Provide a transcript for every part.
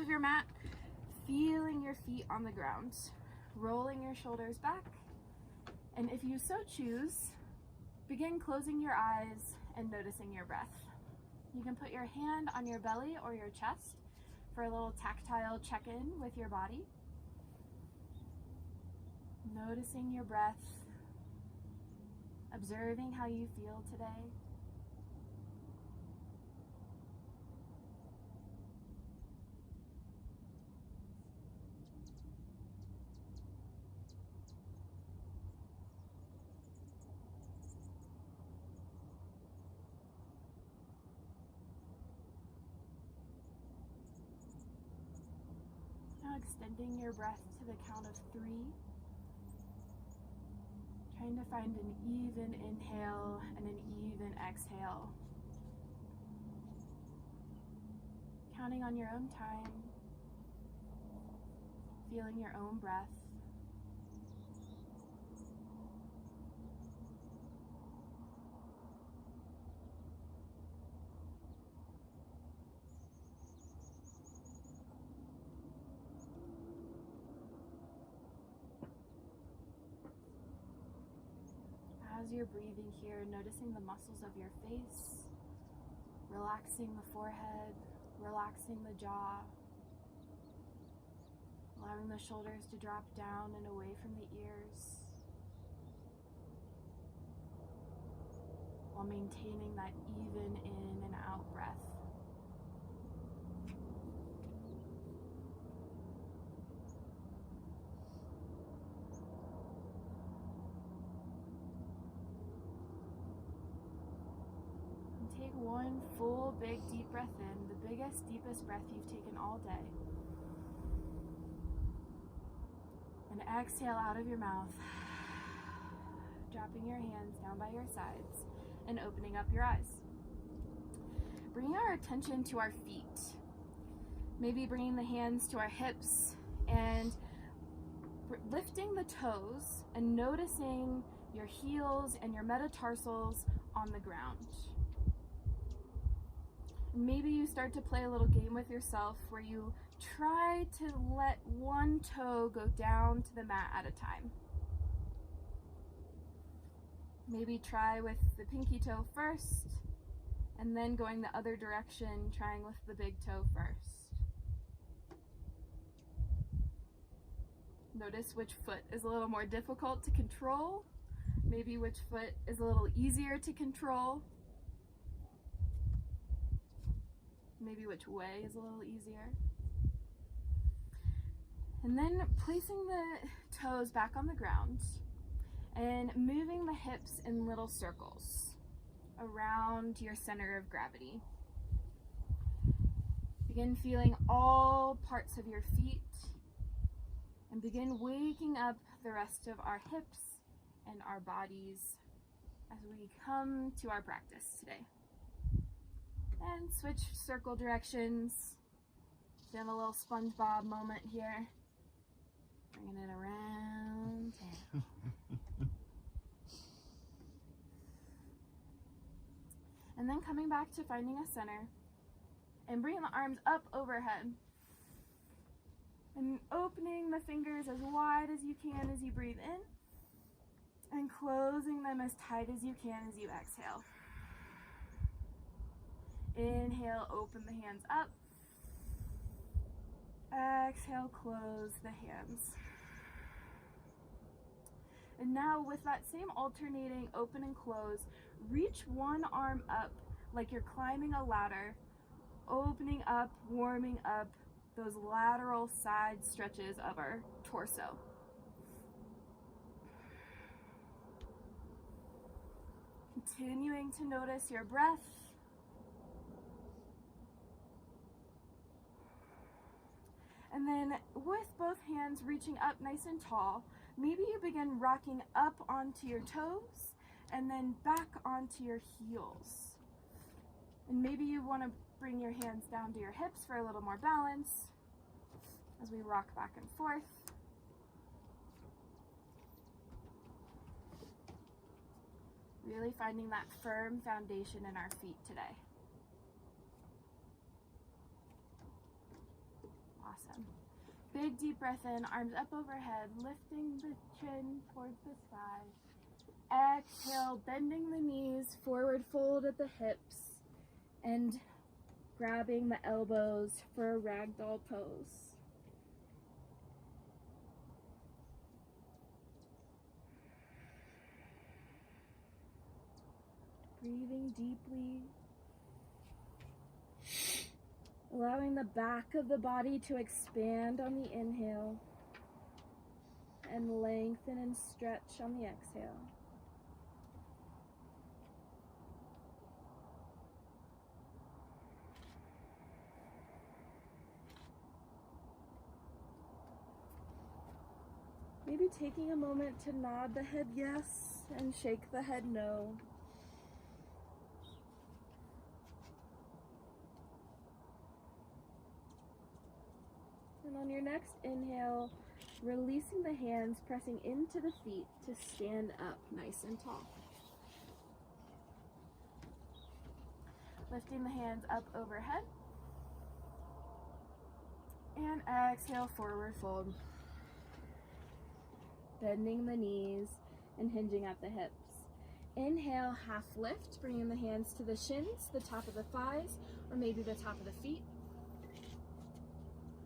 of your mat, feeling your feet on the ground, rolling your shoulders back, and if you so choose, begin closing your eyes and noticing your breath. You can put your hand on your belly or your chest for a little tactile check-in with your body. Noticing your breath, observing how you feel today. Now extending your breath to the count of 3. Trying to find an even inhale and an even exhale. Counting on your own time. Feeling your own breath. As you're breathing here, noticing the muscles of your face, relaxing the forehead, relaxing the jaw, allowing the shoulders to drop down and away from the ears, while maintaining that even in and out breath. Take one full, big, deep breath in, the biggest, deepest breath you've taken all day. And exhale out of your mouth, dropping your hands down by your sides and opening up your eyes. Bringing our attention to our feet. Maybe bringing the hands to our hips and lifting the toes and noticing your heels and your metatarsals on the ground. Maybe you start to play a little game with yourself where you try to let one toe go down to the mat at a time. Maybe try with the pinky toe first, and then going the other direction, trying with the big toe first. Notice which foot is a little more difficult to control, maybe which foot is a little easier to control. Maybe which way is a little easier. And then placing the toes back on the ground and moving the hips in little circles around your center of gravity. Begin feeling all parts of your feet and begin waking up the rest of our hips and our bodies as we come to our practice today. And switch circle directions. Doing a little SpongeBob moment here. Bringing it around town. And then coming back to finding a center and bringing the arms up overhead. And opening the fingers as wide as you can as you breathe in. And closing them as tight as you can as you exhale. Inhale, open the hands up. Exhale, close the hands. And now with that same alternating open and close, reach one arm up like you're climbing a ladder, opening up, warming up those lateral side stretches of our torso. Continuing to notice your breath. And then with both hands reaching up nice and tall, maybe you begin rocking up onto your toes and then back onto your heels. And maybe you want to bring your hands down to your hips for a little more balance as we rock back and forth. Really finding that firm foundation in our feet today. Big deep breath in, arms up overhead, lifting the chin towards the sky. Exhale, bending the knees, forward fold at the hips, and grabbing the elbows for a ragdoll pose. Breathing deeply. Allowing the back of the body to expand on the inhale and lengthen and stretch on the exhale. Maybe taking a moment to nod the head yes and shake the head no. And on your next inhale, releasing the hands, pressing into the feet to stand up nice and tall. Lifting the hands up overhead. And exhale, forward fold. Bending the knees and hinging at the hips. Inhale, half lift, bringing the hands to the shins, the top of the thighs, or maybe the top of the feet.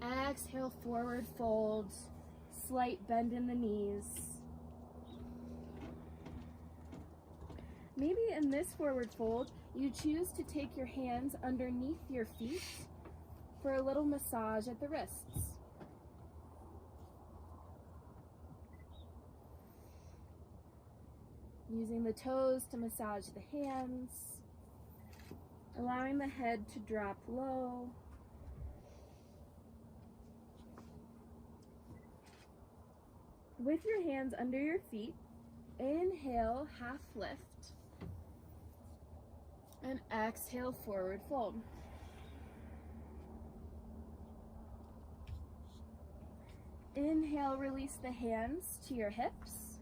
Exhale, forward fold, slight bend in the knees. Maybe in this forward fold, you choose to take your hands underneath your feet for a little massage at the wrists. Using the toes to massage the hands, allowing the head to drop low. With your hands under your feet, inhale, half lift, and exhale, forward fold. Inhale, release the hands to your hips.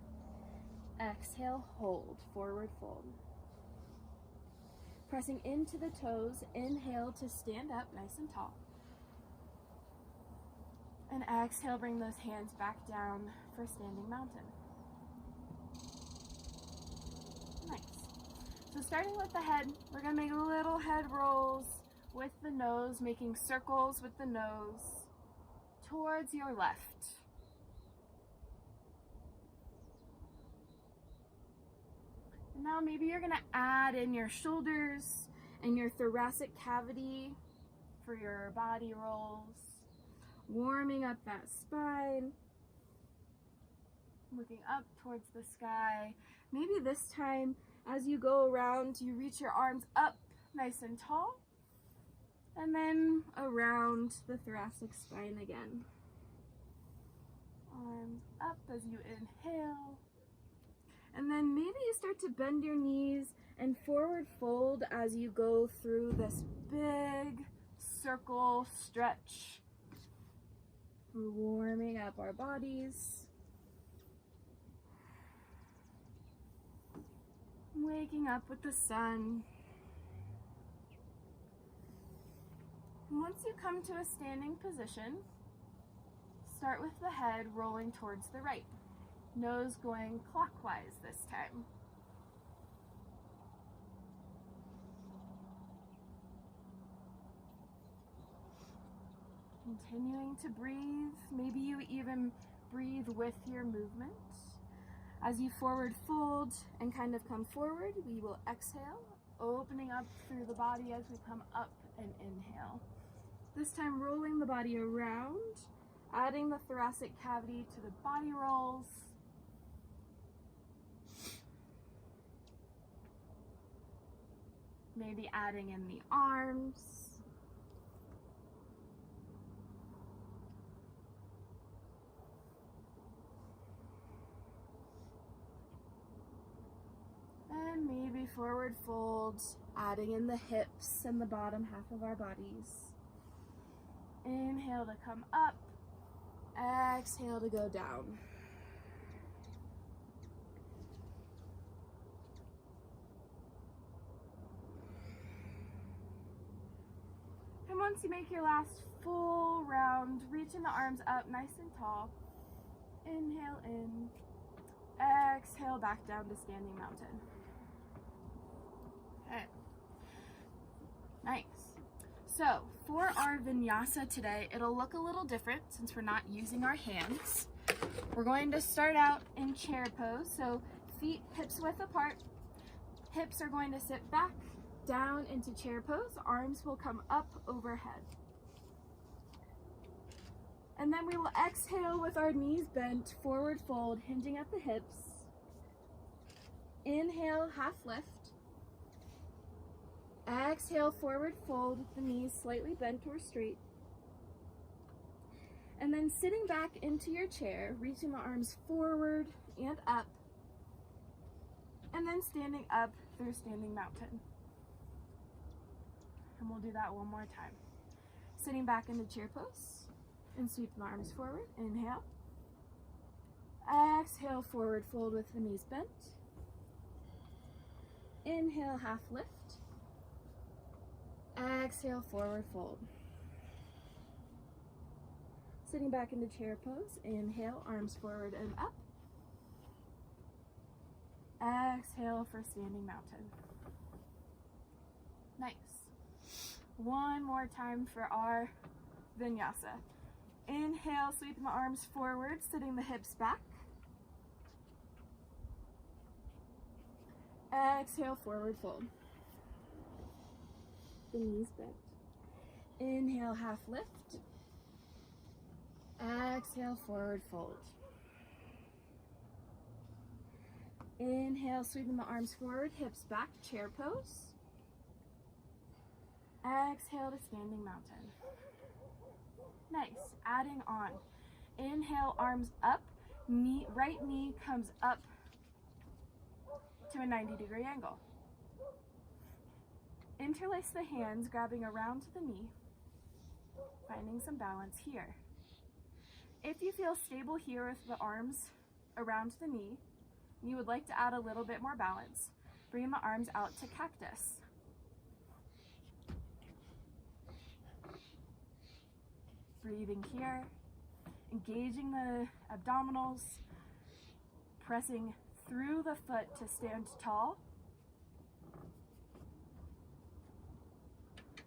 Exhale, hold, forward fold. Pressing into the toes, inhale to stand up nice and tall. And exhale, bring those hands back down for standing mountain. Nice. So starting with the head, we're going to make little head rolls with the nose, making circles with the nose towards your left. And now maybe you're going to add in your shoulders and your thoracic cavity for your body rolls. Warming up that spine, looking up towards the sky. Maybe this time, as you go around, you reach your arms up nice and tall, and then around the thoracic spine again. Arms up as you inhale, and then maybe you start to bend your knees and forward fold as you go through this big circle stretch. We're warming up our bodies. Waking up with the sun. And once you come to a standing position, start with the head rolling towards the right. Nose going clockwise this time. Continuing to breathe. Maybe you even breathe with your movement. As you forward fold and kind of come forward, we will exhale, opening up through the body as we come up and inhale. This time rolling the body around, adding the thoracic cavity to the body rolls. Maybe adding in the arms. And maybe forward fold, adding in the hips and the bottom half of our bodies. Inhale to come up, exhale to go down. And once you make your last full round, reaching the arms up nice and tall. Inhale in. Exhale back down to standing mountain. Okay. Nice. So for our vinyasa today, it'll look a little different since we're not using our hands. We're going to start out in chair pose. So feet hips width apart. Hips are going to sit back, down into chair pose. Arms will come up overhead. And then we will exhale with our knees bent, forward fold, hinging at the hips. Inhale, half lift. Exhale, forward fold with the knees slightly bent or straight. And then sitting back into your chair, reaching the arms forward and up. And then standing up through standing mountain. And we'll do that one more time. Sitting back into chair pose and sweep the arms forward. Inhale. Exhale, forward fold with the knees bent. Inhale, half lift. Exhale, forward fold. Sitting back into chair pose. Inhale, arms forward and up. Exhale for standing mountain. Nice. One more time for our vinyasa. Inhale, sweeping the arms forward, sitting the hips back. Exhale, forward fold. The knees bent. Inhale, half lift. Exhale, forward fold. Inhale, sweeping the arms forward, hips back, chair pose. Exhale to standing mountain. Nice. Adding on. Inhale, arms up. Right knee comes up to a 90-degree angle. Interlace the hands, grabbing around to the knee, finding some balance here. If you feel stable here with the arms around the knee, you would like to add a little bit more balance, bring the arms out to cactus. Breathing here, engaging the abdominals, pressing through the foot to stand tall.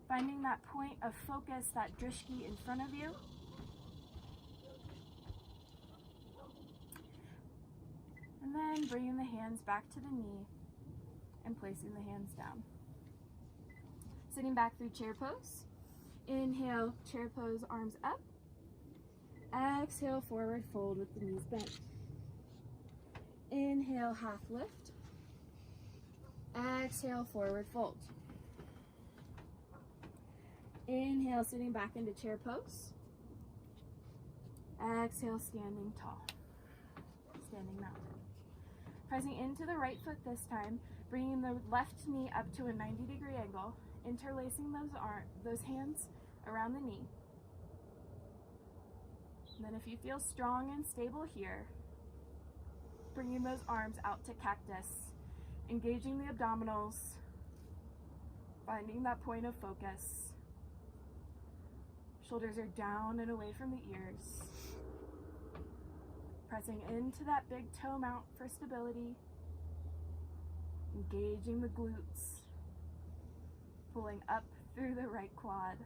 Finding that point of focus, that drishti in front of you. And then bringing the hands back to the knee and placing the hands down. Sitting back through chair pose. Inhale, chair pose, arms up. Exhale, forward fold with the knees bent. Inhale, half lift. Exhale, forward fold. Inhale, sitting back into chair pose. Exhale, standing tall. Standing mountain. Pressing into the right foot this time, bringing the left knee up to a 90-degree angle, interlacing those hands around the knee. And then if you feel strong and stable here, bringing those arms out to cactus, engaging the abdominals, finding that point of focus. Shoulders are down and away from the ears. Pressing into that big toe mount for stability. Engaging the glutes. Pulling up through the right quad.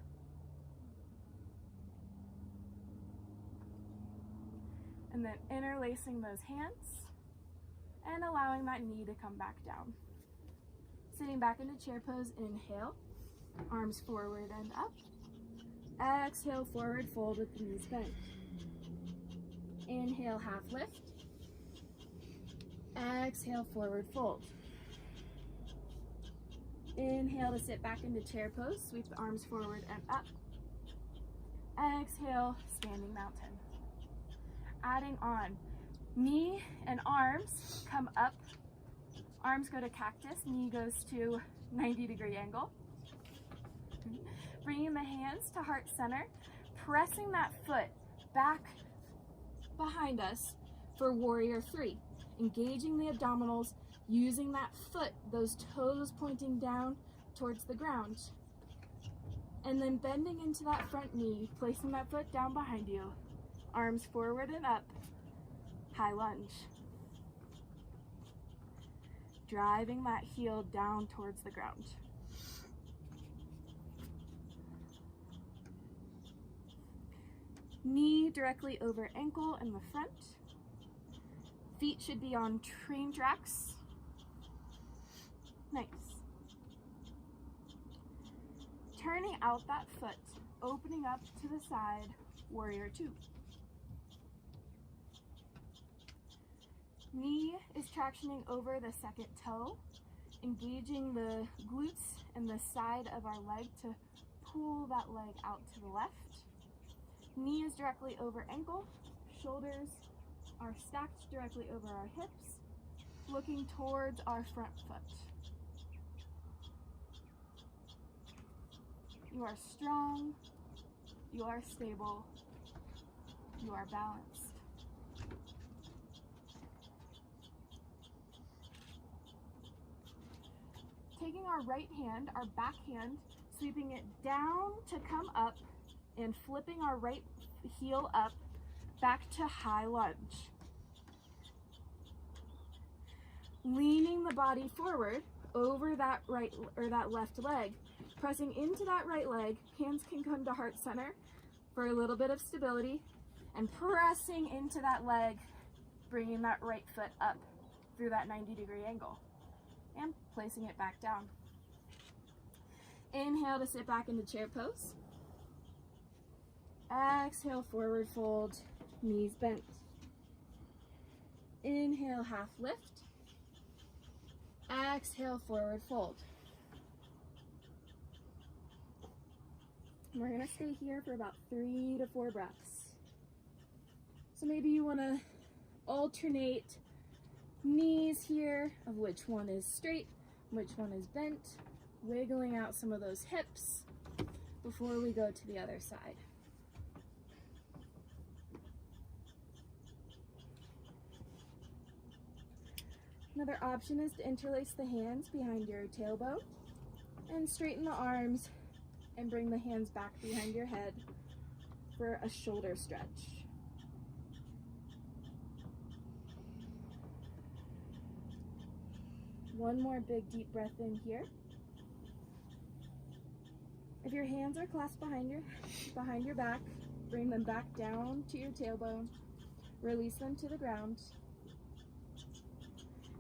And then interlacing those hands and allowing that knee to come back down. Sitting back into chair pose, inhale, arms forward and up. Exhale, forward fold with the knees bent. Inhale, half lift. Exhale, forward fold. Inhale to sit back into chair pose, sweep the arms forward and up. Exhale, standing mountain. Adding on, knee and arms come up. Arms go to cactus, knee goes to 90-degree angle. Bringing the hands to heart center, pressing that foot back behind us for warrior three. Engaging the abdominals, using that foot, those toes pointing down towards the ground. And then bending into that front knee, placing that foot down behind you, arms forward and up, high lunge. Driving that heel down towards the ground. Knee directly over ankle in the front. Feet should be on train tracks. Nice. Turning out that foot, opening up to the side, warrior two. Knee is tractioning over the second toe, engaging the glutes and the side of our leg to pull that leg out to the left. Knee is directly over ankle, shoulders are stacked directly over our hips, looking towards our front foot. You are strong, you are stable, you are balanced. Taking our right hand, our back hand, sweeping it down to come up and flipping our right heel up back to high lunge. Leaning the body forward over that right or that left leg, pressing into that right leg, hands can come to heart center for a little bit of stability, and pressing into that leg, bringing that right foot up through that 90-degree angle and placing it back down. Inhale to sit back into chair pose. Exhale, forward fold, knees bent. Inhale, half lift. Exhale, forward fold. We're gonna stay here for about 3 to 4 breaths. So maybe you wanna alternate knees here, of which one is straight, which one is bent, wiggling out some of those hips before we go to the other side. Another option is to interlace the hands behind your tailbone and straighten the arms and bring the hands back behind your head for a shoulder stretch. One more big deep breath in here. If your hands are clasped behind your back, bring them back down to your tailbone. Release them to the ground.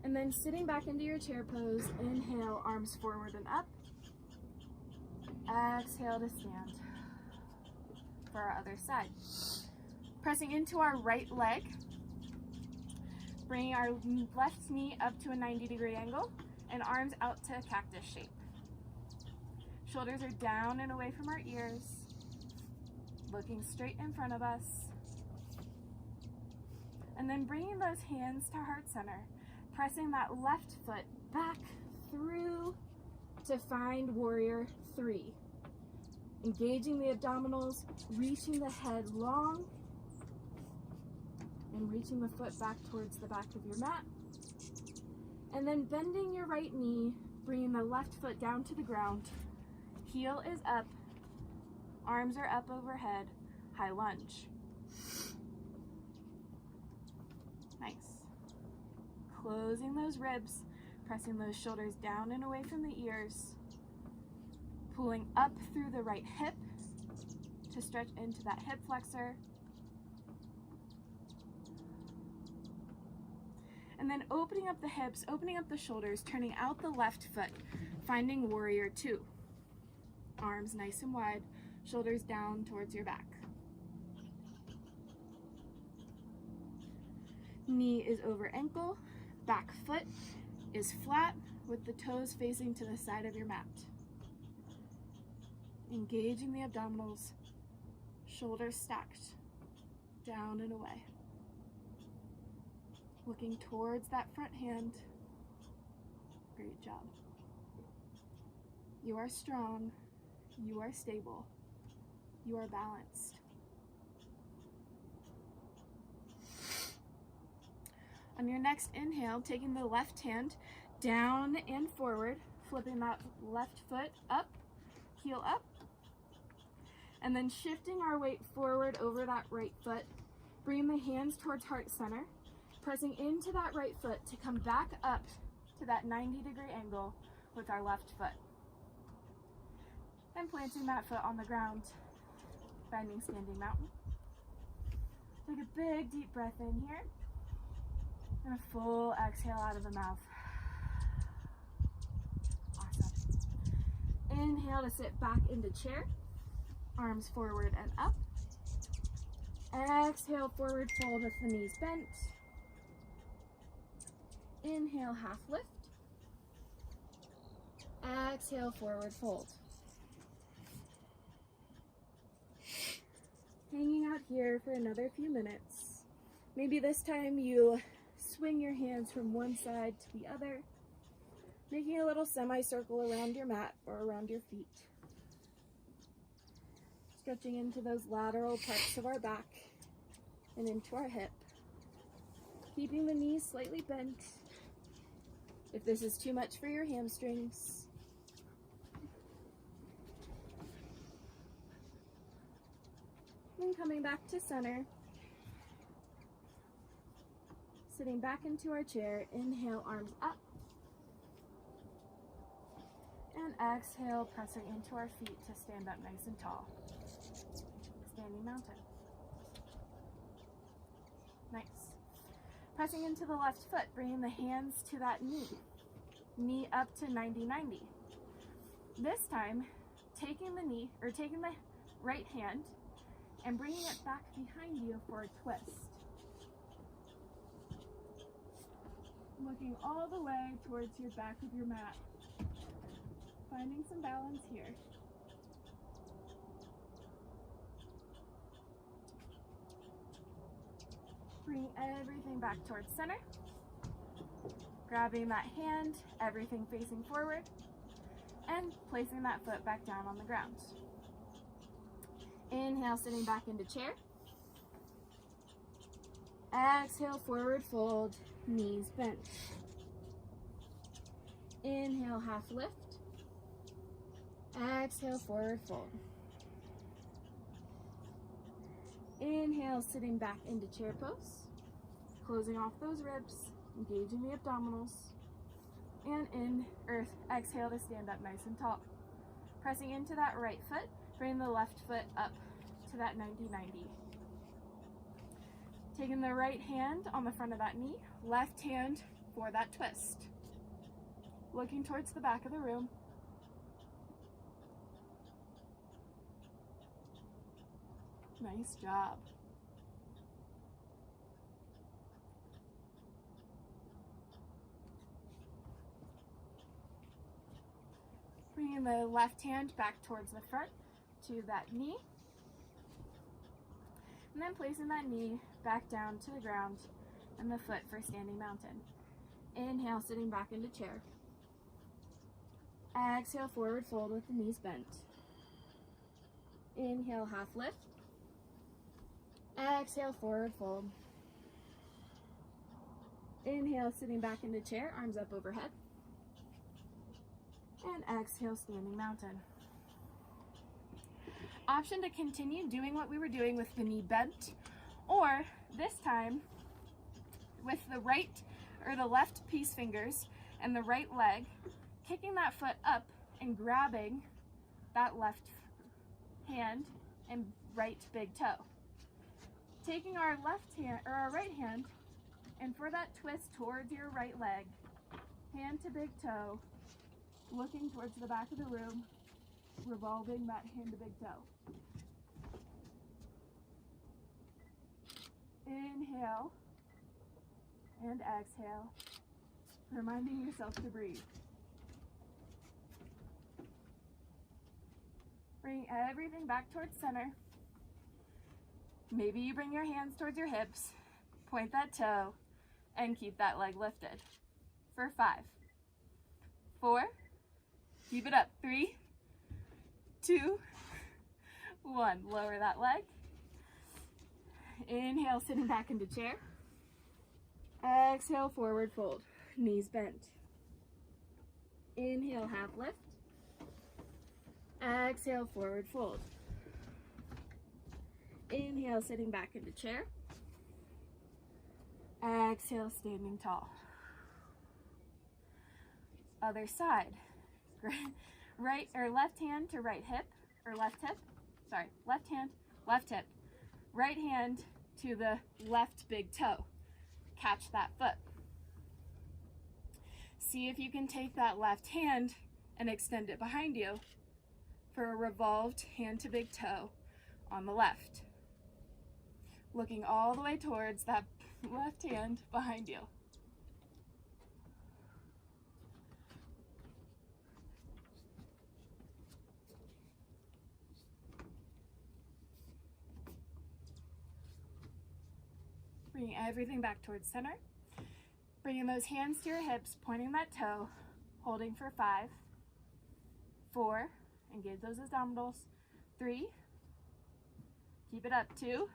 And then sitting back into your chair pose, inhale, arms forward and up. Exhale to stand for our other side. Pressing into our right leg, bringing our left knee up to a 90-degree angle and arms out to a cactus shape. Shoulders are down and away from our ears, looking straight in front of us. And then bringing those hands to heart center, pressing that left foot back through to find warrior three. Engaging the abdominals, reaching the head long, and reaching the foot back towards the back of your mat. And then bending your right knee, bringing the left foot down to the ground. Heel is up, arms are up overhead, high lunge. Nice. Closing those ribs, pressing those shoulders down and away from the ears. Pulling up through the right hip to stretch into that hip flexor. And then opening up the hips, opening up the shoulders, turning out the left foot, finding warrior two. Arms nice and wide, shoulders down towards your back. Knee is over ankle, back foot is flat with the toes facing to the side of your mat. Engaging the abdominals, shoulders stacked, down and away. Looking towards that front hand. Great job. You are strong, you are stable, you are balanced. On your next inhale, taking the left hand down and forward, flipping that left foot up, heel up, And then shifting our weight forward over that right foot, bringing the hands towards heart center, pressing into that right foot to come back up to that 90-degree angle with our left foot. And planting that foot on the ground, finding standing mountain. Take a big deep breath in here, and a full exhale out of the mouth. Awesome. Inhale to sit back into chair, arms forward and up. Exhale, forward fold with the knees bent. Inhale, half lift. Exhale, forward fold. Hanging out here for another few minutes. Maybe this time you swing your hands from one side to the other, making a little semicircle around your mat or around your feet. Stretching into those lateral parts of our back and into our hip. Keeping the knees slightly bent. If this is too much for your hamstrings, and coming back to center. Sitting back into our chair, inhale, arms up. And exhale, pressing into our feet to stand up nice and tall. Standing mountain. Nice. Pressing into the left foot, bringing the hands to that knee. Knee up to 90-90. This time, taking the right hand and bringing it back behind you for a twist. Looking all the way towards your back of your mat. Finding some balance here. Bring everything back towards center. Grabbing that hand, everything facing forward, and placing that foot back down on the ground. Inhale, sitting back into chair. Exhale, forward fold, knees bent. Inhale, half lift. Exhale, forward fold. Inhale, sitting back into chair pose. Closing off those ribs, engaging the abdominals. And exhale to stand up nice and tall. Pressing into that right foot, bring the left foot up to that 90-90. Taking the right hand on the front of that knee, left hand for that twist. Looking towards the back of the room. Nice job. Bringing the left hand back towards the front to that knee. And then placing that knee back down to the ground and the foot for standing mountain. Inhale, sitting back into chair. Exhale, forward fold with the knees bent. Inhale, half lift. Exhale, forward fold. Inhale, sitting back into chair, arms up overhead. And exhale, standing mountain. Option to continue doing what we were doing with the knee bent, or this time with the left peace fingers and the right leg, kicking that foot up and grabbing that left hand and right big toe. Taking our right hand, and for that twist towards your right leg, hand to big toe, looking towards the back of the room, revolving that hand to big toe. Inhale and exhale, reminding yourself to breathe. Bring everything back towards center. Maybe you bring your hands towards your hips, point that toe, and keep that leg lifted. For 5, 4, keep it up. 3, 2, 1. Lower that leg. Inhale, sitting back into chair. Exhale, forward fold, knees bent. Inhale, half lift. Exhale, forward fold. Inhale, sitting back into chair. Exhale, standing tall. Other side. Right or left hand to right hip, or left hip. Sorry, left hand, left hip. Right hand to the left big toe. Catch that foot. See if you can take that left hand and extend it behind you for a revolved hand to big toe on the left. Looking all the way towards that left hand behind you. Bringing everything back towards center. Bringing those hands to your hips, pointing that toe, holding for 5, 4, engage those abdominals, 3, keep it up, 2,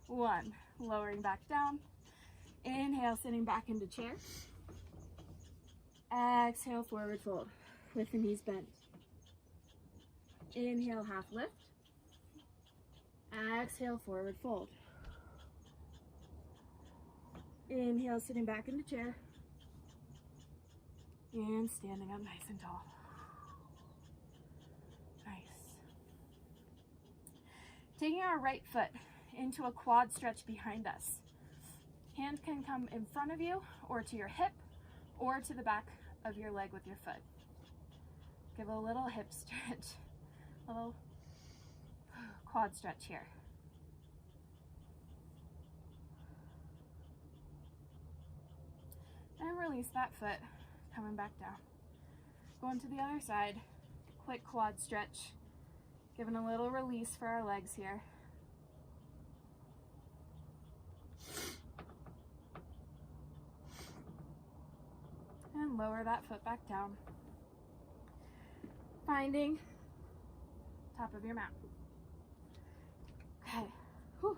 1, lowering back down. Inhale, sitting back into chair. Exhale, forward fold with the knees bent. Inhale, half lift. Exhale, forward fold. Inhale, sitting back into chair. And standing up nice and tall. Nice. Taking our right foot into a quad stretch behind us. Hand can come in front of you or to your hip or to the back of your leg with your foot. Give a little hip stretch, a little quad stretch here. And release that foot, coming back down. Going to the other side, quick quad stretch, giving a little release for our legs here. And lower that foot back down. Finding top of your mat. Okay, whew.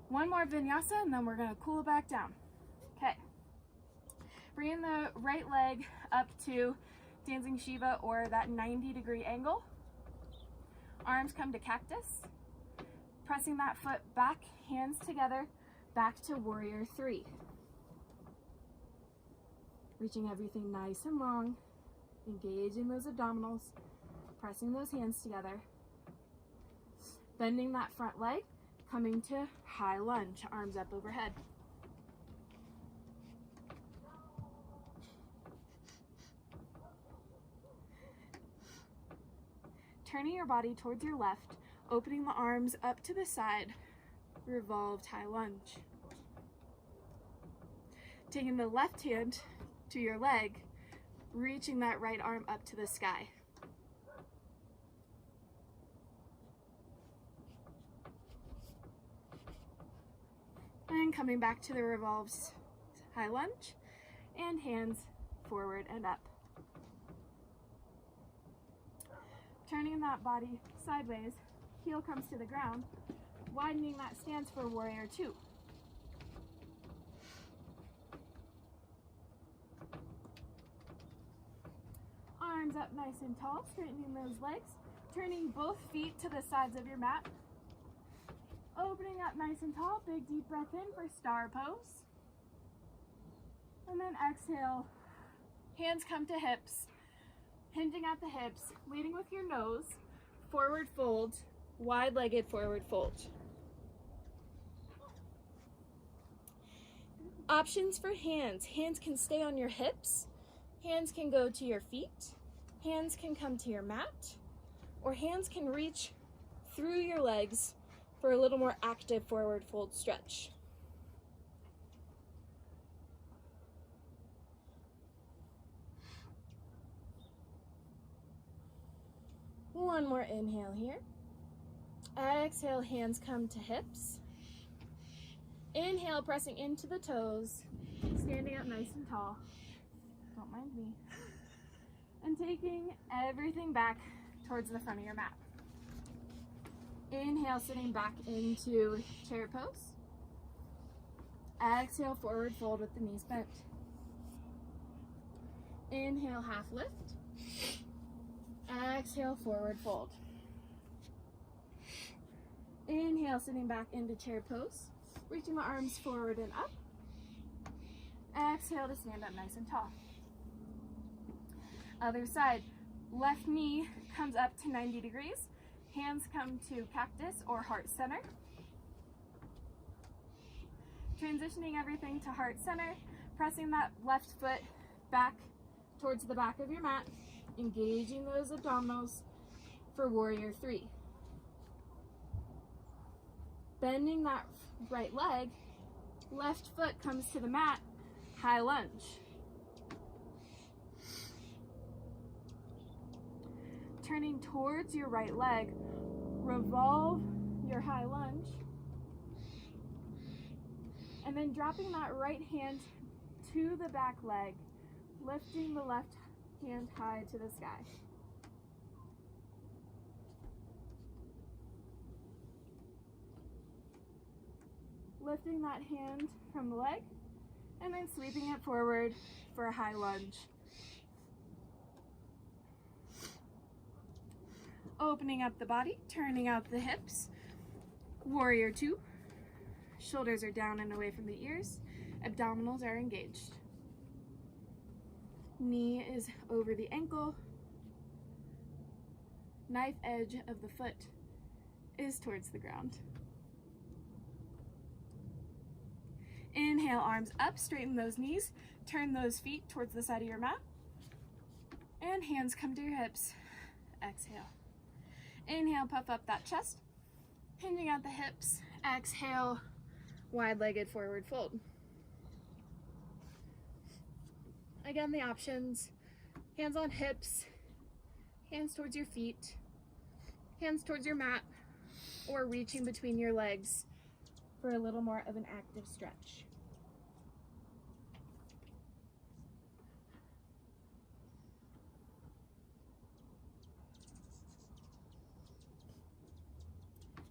One more vinyasa and then we're gonna cool it back down. Okay, bringing the right leg up to Dancing Shiva or that 90-degree angle. Arms come to cactus. Pressing that foot back, hands together, back to warrior 3. Reaching everything nice and long, engaging those abdominals, pressing those hands together. Bending that front leg, coming to high lunge, arms up overhead. Turning your body towards your left, opening the arms up to the side, revolved high lunge. Taking the left hand to your leg, reaching that right arm up to the sky. And coming back to the revolved high lunge, and hands forward and up. Turning that body sideways, heel comes to the ground, widening that stance for warrior 2. Arms up nice and tall, straightening those legs, turning both feet to the sides of your mat. Opening up nice and tall, big deep breath in for star pose. And then exhale, hands come to hips. Hinging at the hips, leading with your nose, forward fold, wide-legged forward fold. Options for hands. Hands can stay on your hips, hands can go to your feet, hands can come to your mat, or hands can reach through your legs for a little more active forward fold stretch. One more inhale here. Exhale, hands come to hips. Inhale, pressing into the toes, standing up nice and tall. Don't mind me. And taking everything back towards the front of your mat. Inhale, sitting back into chair pose. Exhale, forward fold with the knees bent. Inhale, half lift. Exhale, forward fold. Inhale, sitting back into chair pose, reaching the arms forward and up. Exhale to stand up nice and tall. Other side, left knee comes up to 90 degrees. Hands come to cactus or heart center. Transitioning everything to heart center, pressing that left foot back towards the back of your mat, engaging those abdominals for warrior 3. Bending that right leg, left foot comes to the mat, high lunge. Turning towards your right leg, revolve your high lunge, and then dropping that right hand to the back leg, lifting the left hand high to the sky. Lifting that hand from the leg, and then sweeping it forward for a high lunge. Opening up the body, turning out the hips. Warrior 2. Shoulders are down and away from the ears. Abdominals are engaged. Knee is over the ankle. Knife edge of the foot is towards the ground. Inhale, arms up, straighten those knees. Turn those feet towards the side of your mat. And hands come to your hips. Exhale. Inhale, puff up that chest, hinging out the hips. Exhale, wide-legged forward fold. Again, the options: hands on hips, hands towards your feet, hands towards your mat, or reaching between your legs for a little more of an active stretch.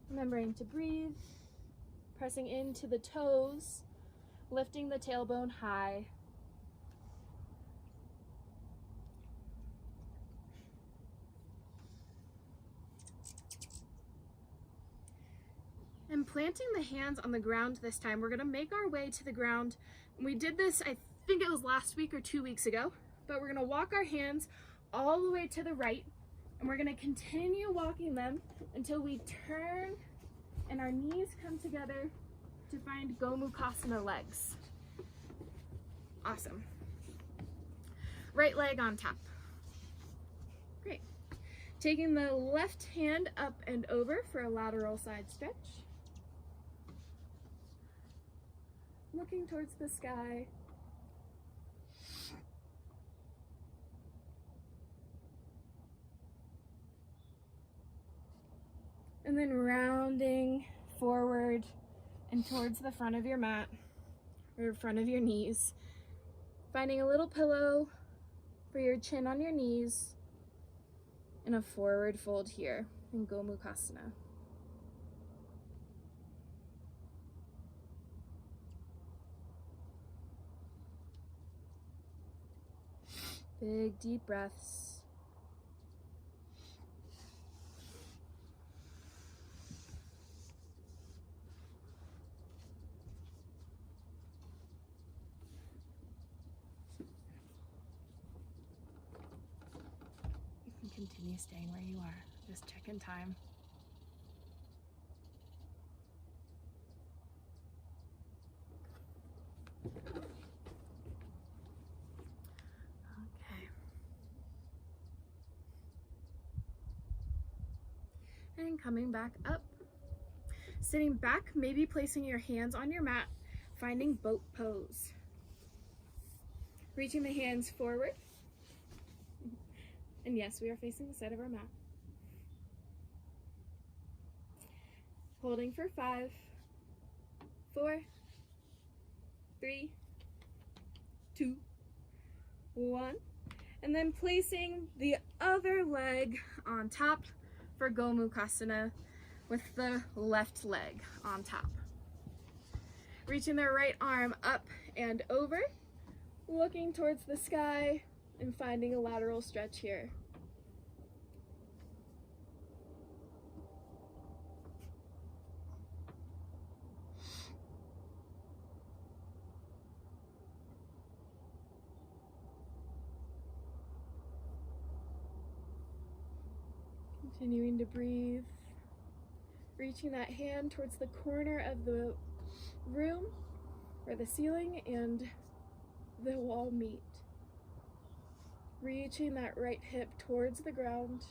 Remembering to breathe, pressing into the toes, lifting the tailbone high. And planting the hands on the ground this time, we're gonna make our way to the ground. We did this, I think it was last week or 2 weeks ago, but we're gonna walk our hands all the way to the right, and we're gonna continue walking them until we turn and our knees come together to find Gomukhasana legs. Awesome. Right leg on top. Great. Taking the left hand up and over for a lateral side stretch. Looking towards the sky. And then rounding forward and towards the front of your mat, or front of your knees. Finding a little pillow for your chin on your knees, and a forward fold here in Gomukhasana. Big deep breaths. Continue staying where you are. Just check in time. Okay. And coming back up. Sitting back, maybe placing your hands on your mat, finding boat pose. Reaching the hands forward. And yes, we are facing the side of our mat. Holding for 5, 4, 3, 2, 1. And then placing the other leg on top for Gomukhasana with the left leg on top. Reaching the right arm up and over, looking towards the sky, and finding a lateral stretch here. Continuing to breathe, reaching that hand towards the corner of the room where the ceiling and the wall meet. Reaching that right hip towards the ground.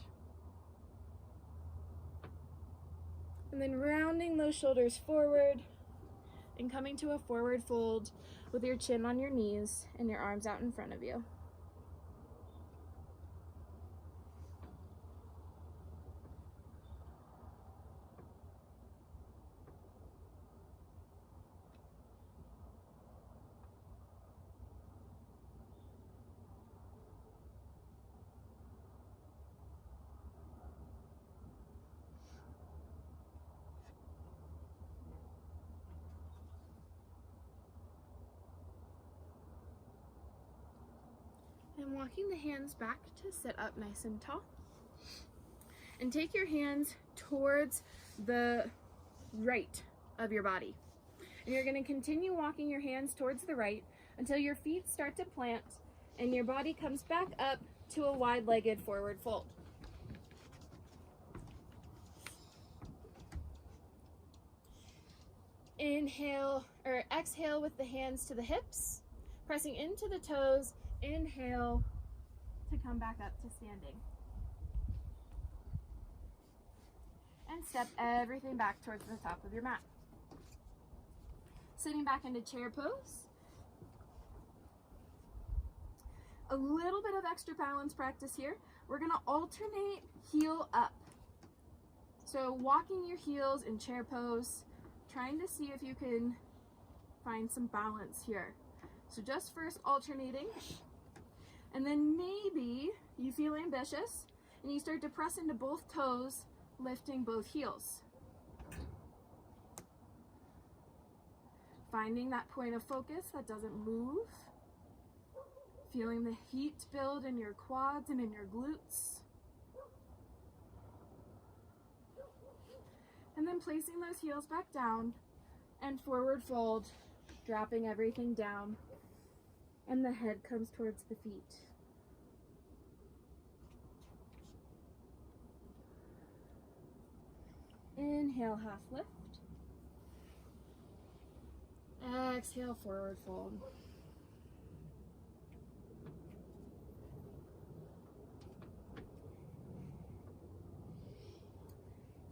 And then rounding those shoulders forward and coming to a forward fold with your chin on your knees and your arms out in front of you. And walking the hands back to sit up nice and tall. And take your hands towards the right of your body. And you're going to continue walking your hands towards the right until your feet start to plant and your body comes back up to a wide-legged forward fold. Inhale or exhale with the hands to the hips, pressing into the toes. Inhale to come back up to standing. And step everything back towards the top of your mat. Sitting back into chair pose. A little bit of extra balance practice here. We're going to alternate heel up. So walking your heels in chair pose, trying to see if you can find some balance here. So just first alternating, and then maybe you feel ambitious and you start to press into both toes, lifting both heels. Finding that point of focus that doesn't move. Feeling the heat build in your quads and in your glutes. And then placing those heels back down and forward fold, dropping everything down. And the head comes towards the feet. Inhale, half lift. Exhale, forward fold.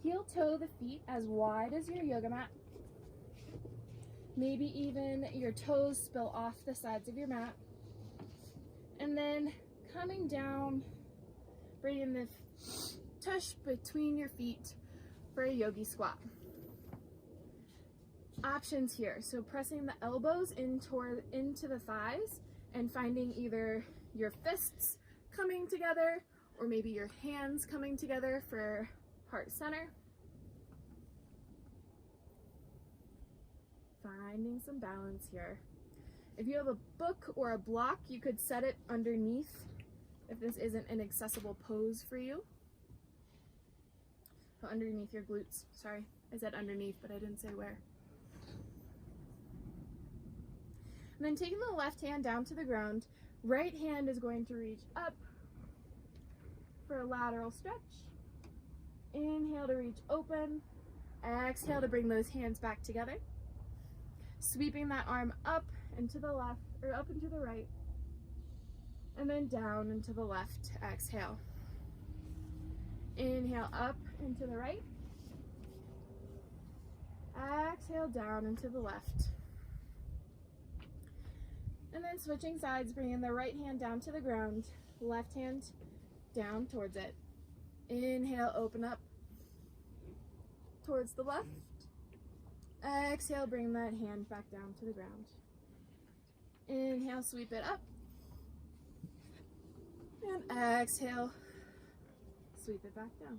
Heel toe the feet as wide as your yoga mat. Maybe even your toes spill off the sides of your mat. And then coming down, bringing the tush between your feet for a yogi squat. Options here, so pressing the elbows into the thighs and finding either your fists coming together or maybe your hands coming together for heart center. Finding some balance here. If you have a book or a block, you could set it underneath if this isn't an accessible pose for you. Oh, underneath your glutes. Sorry, I said underneath, but I didn't say where. And then taking the left hand down to the ground, right hand is going to reach up for a lateral stretch. Inhale to reach open. Exhale to bring those hands back together. Sweeping that arm up and to the left, or up and to the right, and then down and to the left. Exhale. Inhale up and to the right. Exhale down and to the left. And then switching sides, bringing the right hand down to the ground, left hand down towards it. Inhale, open up towards the left. Exhale, bring that hand back down to the ground. Inhale, sweep it up. And exhale, sweep it back down.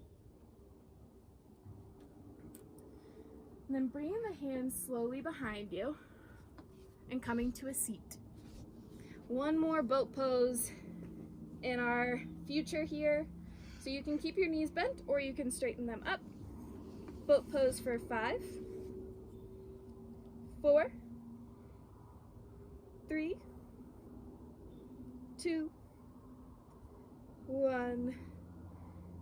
And then bringing the hands slowly behind you and coming to a seat. One more boat pose in our future here. So you can keep your knees bent or you can straighten them up. Boat pose for 5, 4, 3, 2, 1,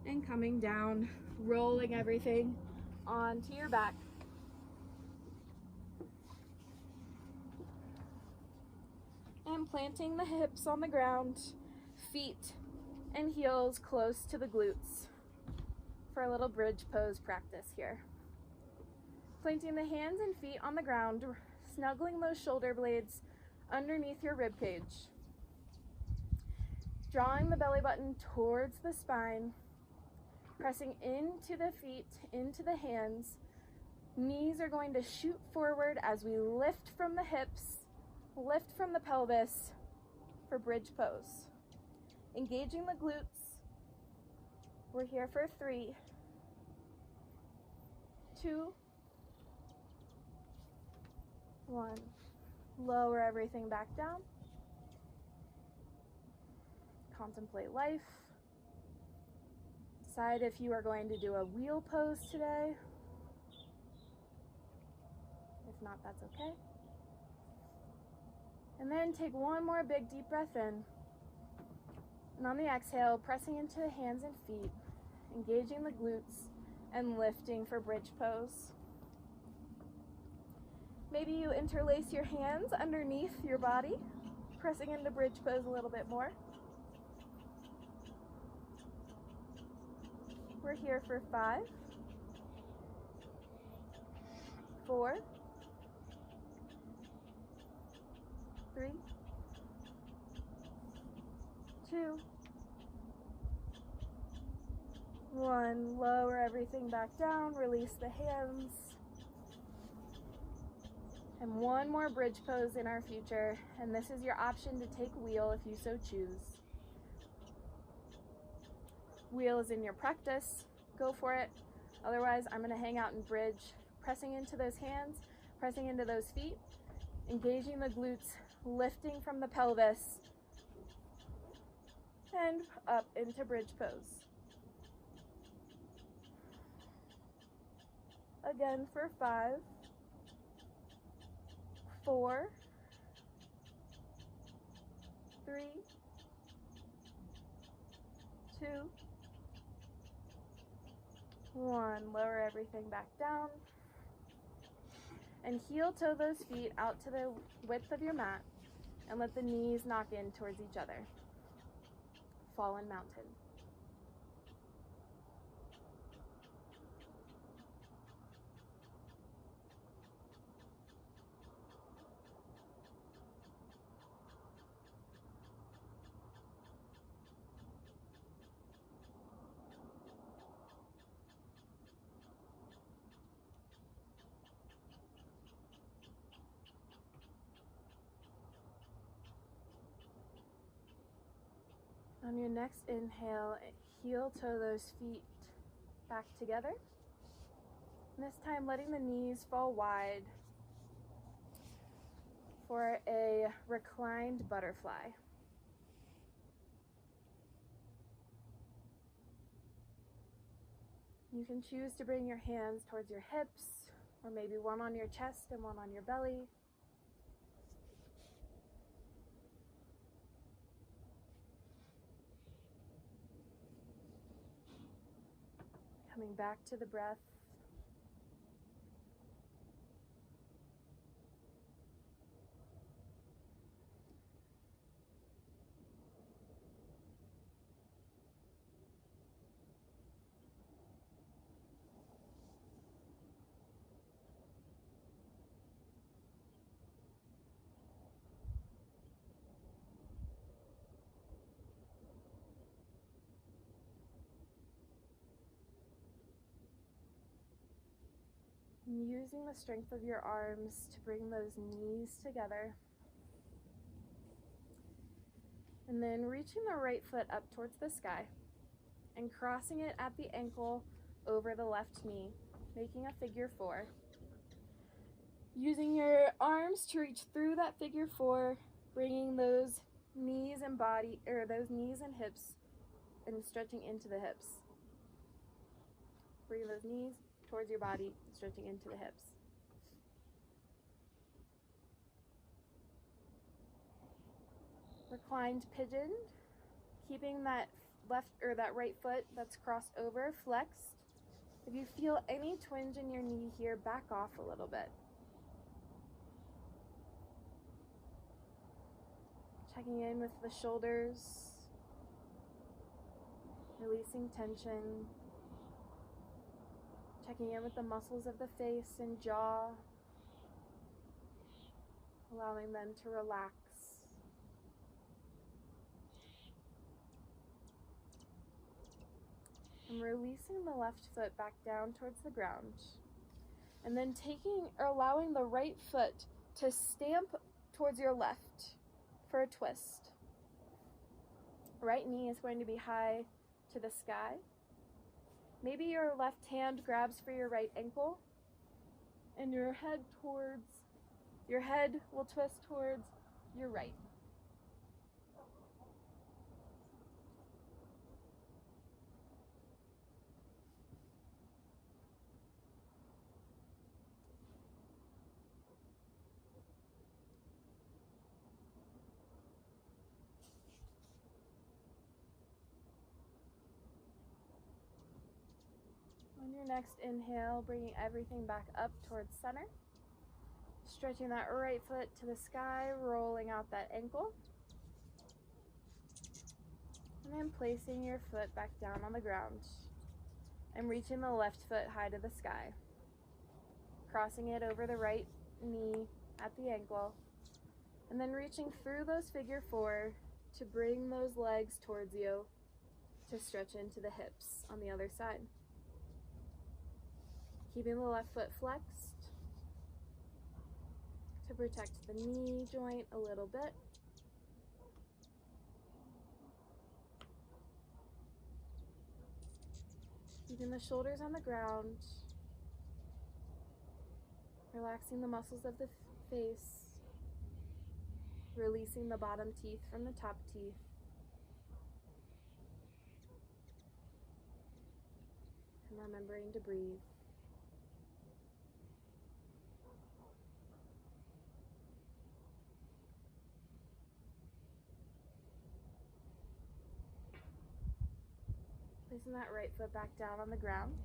And coming down, rolling everything onto your back. And planting the hips on the ground, feet and heels close to the glutes for a little bridge pose practice here. Planting the hands and feet on the ground, snuggling those shoulder blades underneath your rib cage. Drawing the belly button towards the spine, pressing into the feet, into the hands. Knees are going to shoot forward as we lift from the hips, lift from the pelvis for bridge pose. Engaging the glutes. We're here for 3, 2, 1. Lower everything back down. Contemplate life. Decide if you are going to do a wheel pose today. If not, that's okay. And then take one more big deep breath in. And on the exhale, pressing into the hands and feet, engaging the glutes and lifting for bridge pose. Maybe you interlace your hands underneath your body, pressing into bridge pose a little bit more. We're here for 5, 4, 3, 2, 1. Lower everything back down, release the hands. And one more bridge pose in our future, and this is your option to take wheel if you so choose. Wheel is in your practice, go for it. Otherwise, I'm gonna hang out in bridge, pressing into those hands, pressing into those feet, engaging the glutes, lifting from the pelvis, and up into bridge pose. Again for 5, 4, 3, 2, 1. Lower everything back down. And heel toe those feet out to the width of your mat and let the knees knock in towards each other. Fallen mountain. On your next inhale, heel toe those feet back together. And this time letting the knees fall wide for a reclined butterfly. You can choose to bring your hands towards your hips, or maybe one on your chest and one on your belly. Coming back to the breath. And using the strength of your arms to bring those knees together. And then reaching the right foot up towards the sky and crossing it at the ankle over the left knee, making a figure 4. Using your arms to reach through that figure 4, bringing those knees and those knees and hips and stretching into the hips. Bring those knees towards your body, stretching into the hips. Reclined pigeon, keeping that that right foot that's crossed over, flexed. If you feel any twinge in your knee here, back off a little bit. Checking in with the shoulders, releasing tension. Checking in with the muscles of the face and jaw, allowing them to relax. And releasing the left foot back down towards the ground. And then allowing the right foot to stamp towards your left for a twist. Right knee is going to be high to the sky. Maybe your left hand grabs for your right ankle, and your head will twist towards your right. On your next inhale, bringing everything back up towards center. Stretching that right foot to the sky, rolling out that ankle. And then placing your foot back down on the ground. And reaching the left foot high to the sky. Crossing it over the right knee at the ankle. And then reaching through those figure four to bring those legs towards you to stretch into the hips on the other side. Keeping the left foot flexed to protect the knee joint a little bit. Keeping the shoulders on the ground. Relaxing the muscles of the face. Releasing the bottom teeth from the top teeth. And remembering to breathe. Placing that right foot back down on the ground.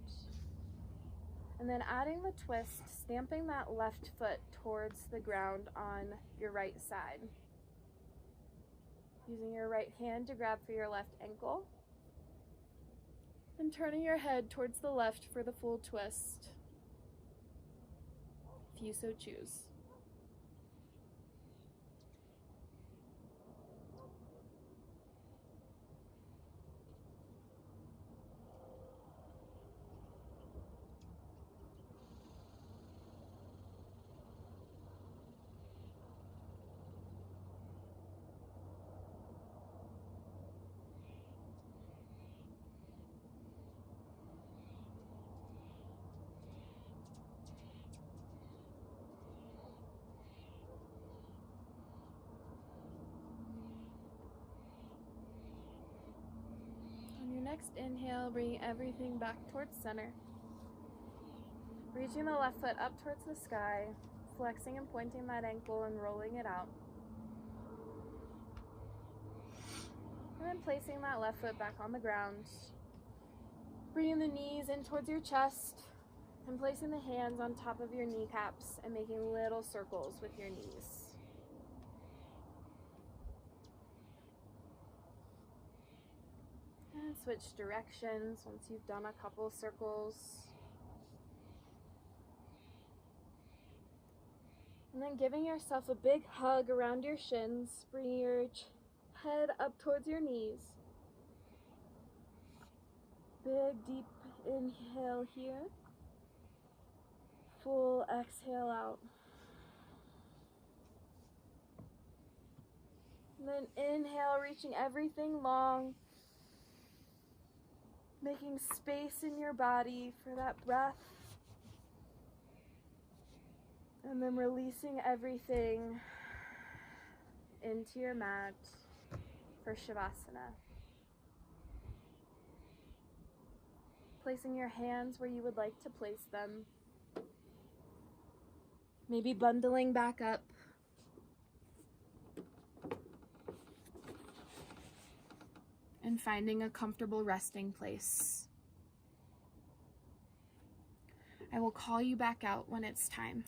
And then adding the twist, stamping that left foot towards the ground on your right side. Using your right hand to grab for your left ankle. And turning your head towards the left for the full twist, if you so choose. Next inhale, bringing everything back towards center. Reaching the left foot up towards the sky, flexing and pointing that ankle and rolling it out. And then placing that left foot back on the ground. Bringing the knees in towards your chest and placing the hands on top of your kneecaps and making little circles with your knees. And switch directions once you've done a couple circles. And then giving yourself a big hug around your shins, bringing your head up towards your knees. Big deep inhale here. Full exhale out. And then inhale, reaching everything long. Making space in your body for that breath. And then releasing everything into your mat for Shavasana. Placing your hands where you would like to place them. Maybe bundling back up. and finding a comfortable resting place. I will call you back out when it's time.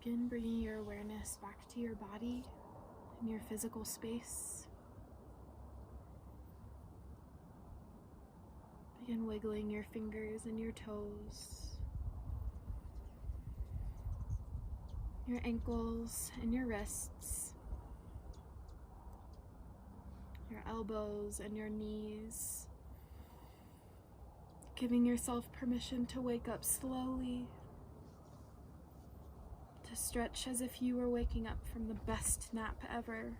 Begin bringing your awareness back to your body and your physical space. Begin wiggling your fingers and your toes, your ankles and your wrists, your elbows and your knees. Giving yourself permission to wake up slowly, to stretch as if you were waking up from the best nap ever.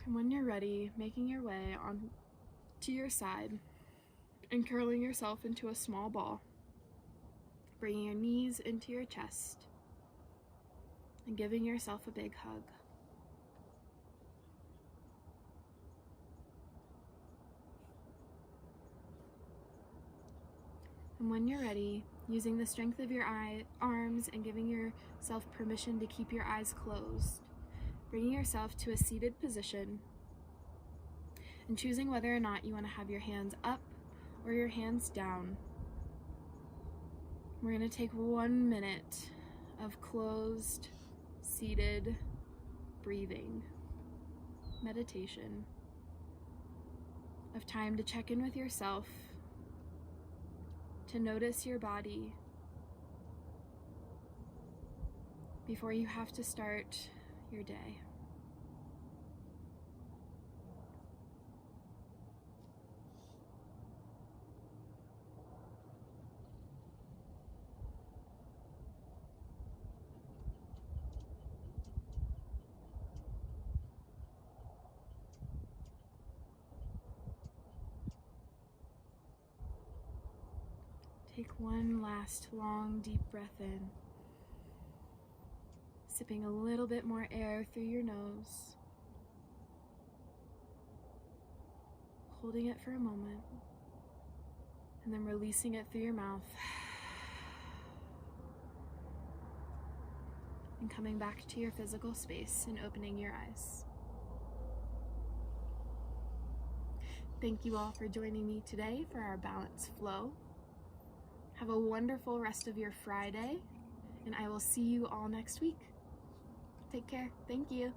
And when you're ready, making your way on to your side and curling yourself into a small ball, bringing your knees into your chest and giving yourself a big hug. And when you're ready, using the strength of your arms and giving yourself permission to keep your eyes closed, bringing yourself to a seated position and choosing whether or not you want to have your hands up or your hands down. We're going to take 1 minute of closed, seated breathing, meditation, of time to check in with yourself, to notice your body before you have to start your day. Take one last long, deep breath in, sipping a little bit more air through your nose, holding it for a moment, and then releasing it through your mouth, and coming back to your physical space and opening your eyes. Thank you all for joining me today for our Balance Flow. Have a wonderful rest of your Friday, and I will see you all next week. Take care. Thank you.